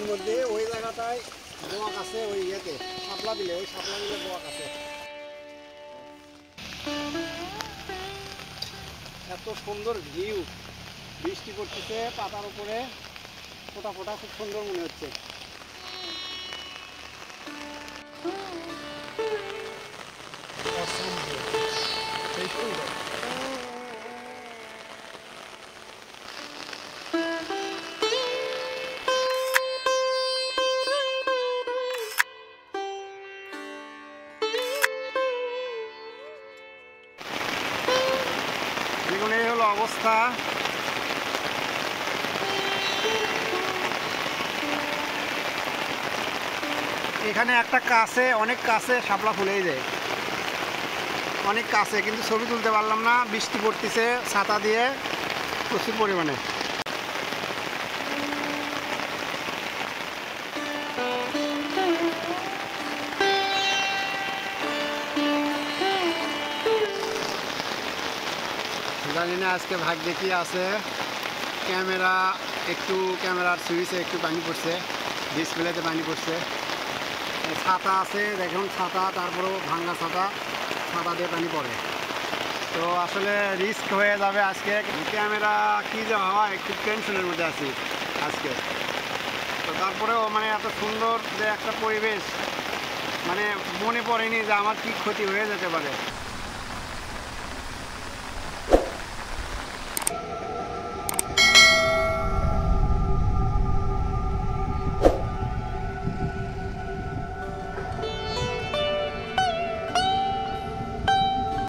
বৃষ্টির মধ্যে ওই জায়গাটায় বোয়াক আছে, ওই ইয়েতে শাপলা দিলে বোয়াক আছে। এত সুন্দর ভিউ, বৃষ্টি পড়তেছে পাতার উপরে, ফোটা ফোটা, খুব সুন্দর মনে হচ্ছে। দেখুন এই হলো অবস্থা। এখানে একটা কাছে, অনেক কাছে শাপলা ফুলেই যায়, অনেক কাছে, কিন্তু ছবি তুলতে পারলাম না, বৃষ্টি পড়তেছে ছাতা দিয়ে প্রচুর পরিমাণে। জানি না আজকে ভাগ্যে কি আছে, ক্যামেরার সুইচে একটু পানি পড়ছে, ডিসপ্লেতে পানি পড়ছে। ছাতা আছে দেখুন, ছাতা, তারপরেও ভাঙ্গা ছাতা দিয়ে পানি পড়ে। তো আসলে রিস্ক হয়ে যাবে আজকে। ক্যামেরা কি যে হয়, একটু টেনশনের মধ্যে আছি আজকে। তো তারপরেও মানে এত সুন্দর যে একটা পরিবেশ, মানে মনে পড়েনি যে আমার কি ক্ষতি হয়ে যেতে পারে।